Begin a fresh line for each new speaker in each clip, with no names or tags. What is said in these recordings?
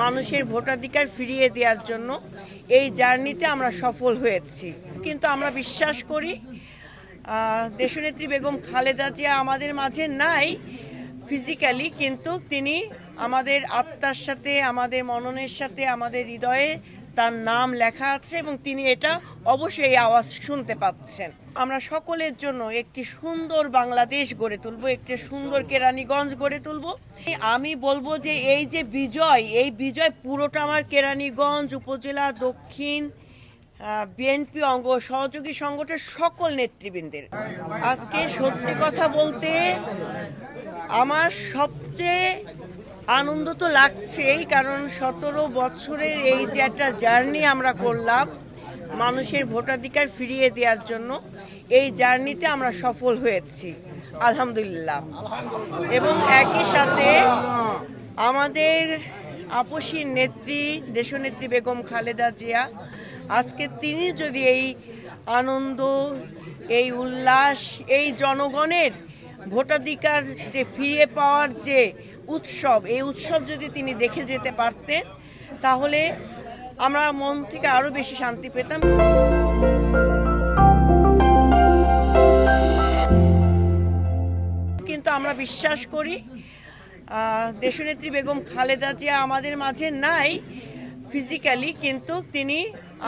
মানুষের ভোটাধিকার ফিরিয়ে দেওয়ার জন্য এই জার্নিতে আমরা সফল হয়েছি। কিন্তু আমরা বিশ্বাস করি দেশনেত্রী বেগম খালেদা জিয়া আমাদের মাঝে নাই ফিজিক্যালি, কিন্তু তিনি আমাদের আত্মার সাথে, আমাদের মননের সাথে, আমাদের হৃদয়ে তার নাম লেখা আছে এবং তিনি এটা অবশ্যই এই আওয়াজ শুনতে পাচ্ছেন। আমরা সকলের জন্য একটি সুন্দর বাংলাদেশ গড়ে তুলব, একটি সুন্দর কেরানীগঞ্জ গড়ে তুলব। আমি বলবো যে এই যে বিজয়, এই বিজয় পুরোটা আমার কেরানীগঞ্জ উপজেলা দক্ষিণ বিএনপি অঙ্গ সহযোগী সংগঠনের সকল নেতৃবৃন্দের। আজকে সত্যি কথা বলতে আমার সবচেয়ে আনন্দ তো লাগছেই, কারণ 17 বছরের এই যে একটা জার্নি আমরা করলাম মানুষের ভোটাধিকার ফিরিয়ে দেওয়ার জন্য, এই জার্নিতে আমরা সফল হয়েছি আলহামদুলিল্লাহ। এবং একই সাথে আমাদের আপসী নেত্রী দেশনেত্রী বেগম খালেদা জিয়া, আজকে তিনি যদি এই আনন্দ, এই উল্লাস, এই জনগণের ভোটাধিকার যে ফিরে পাওয়ার যে উৎসব, এই উৎসব যদি তিনি দেখে যেতে পারতেন তাহলে আমরা মন থেকে আরো বেশি শান্তি পেতাম। কিন্তু আমরা বিশ্বাস করি দেশনেত্রী বেগম খালেদা জিয়া আমাদের মাঝে নাই ফিজিক্যালি, কিন্তু তিনি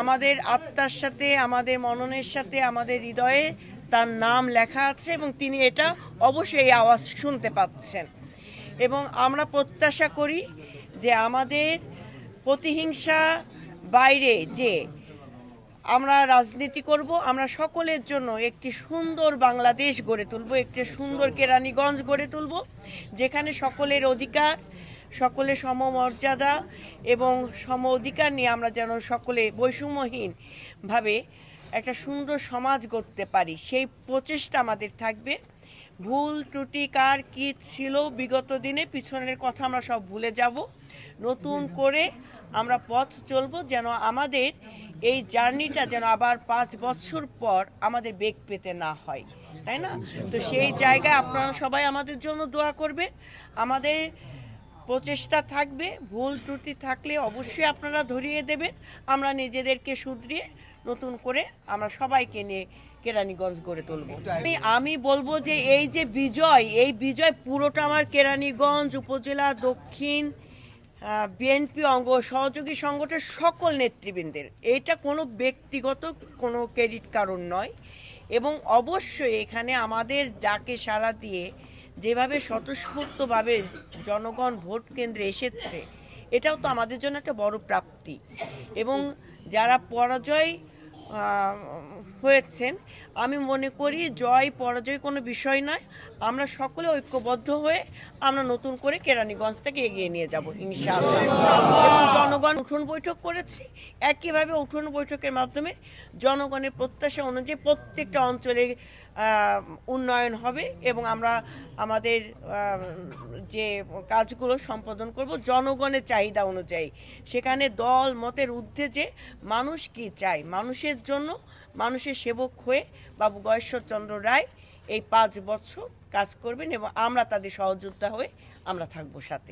আমাদের আত্মার সাথে, আমাদের মননের সাথে, আমাদের হৃদয়ে তার নাম লেখা আছে এবং তিনি এটা অবশ্যই এই আওয়াজ শুনতে পাচ্ছেন। এবং আমরা প্রত্যাশা করি যে আমাদের প্রতিহিংসা বাইরে যে আমরা রাজনীতি করব, আমরা সকলের জন্য একটি সুন্দর বাংলাদেশ গড়ে তুলব, একটি সুন্দর কেরানীগঞ্জ গড়ে তুলব, যেখানে সকলের অধিকার, সকলের সমমর্যাদা এবং সম অধিকার নিয়ে আমরা যেন সকলে বৈষম্যহীনভাবে একটা সুন্দর সমাজ গড়তে পারি, সেই প্রচেষ্টা আমাদের থাকবে। ভুল ত্রুটি কার কি ছিল বিগত দিনে, পিছনের কথা আমরা সব ভুলে যাব, নতুন করে আমরা পথ চলবো, যেন আমাদের এই জার্নিটা যেন আবার 5 বছর পর আমাদের বেগ পেতে না হয়, তাই না? তো সেই জায়গায় আপনারা সবাই আমাদের জন্য দোয়া করবেন, আমাদের প্রচেষ্টা থাকবে। ভুল ত্রুটি থাকলে অবশ্যই আপনারা ধরিয়ে দেবেন, আমরা নিজেদেরকে শুধরিয়ে নতুন করে আমরা সবাইকে নিয়ে কেরানীগঞ্জ গড়ে তুলব। আমি বলবো যে এই যে বিজয়, এই বিজয় পুরোটা আমার কেরানীগঞ্জ উপজেলা দক্ষিণ বিএনপি অঙ্গ সহযোগী সংগঠনের সকল নেতৃবৃন্দের। এটা কোনো ব্যক্তিগত কোনো ক্রেডিট কারণ নয়। এবং অবশ্যই এখানে আমাদের ডাকে সাড়া দিয়ে যেভাবে স্বতঃস্ফূর্তভাবে জনগণ ভোট কেন্দ্রে এসেছে, এটাও তো আমাদের জন্য একটা বড় প্রাপ্তি। এবং যারা পরাজয় হয়েছেন, আমি মনে করি জয় পরাজয় কোনো বিষয় নয়, আমরা সকলে ঐক্যবদ্ধ হয়ে আমরা নতুন করে কেরানীগঞ্জটাকে এগিয়ে নিয়ে যাব ইনশাআল্লাহ। এবং জনগণ উঠোন বৈঠক করেছি, একইভাবে উঠোন বৈঠকের মাধ্যমে জনগণের প্রত্যাশা অনুযায়ী প্রত্যেকটা অঞ্চলের উন্নয়ন হবে এবং আমরা আমাদের যে কাজগুলো সম্পাদন করব জনগণের চাহিদা অনুযায়ী। সেখানে দল মতের ঊর্ধ্বে যে মানুষ কি চায়, মানুষের জন্য মানুষের সেবক হয়ে বাবু গয়েশ্বরচন্দ্র রায় এই 5 বছর কাজ করবেন এবং আমরা তাদের সহযোদ্ধা হয়ে আমরা থাকবো সাথে।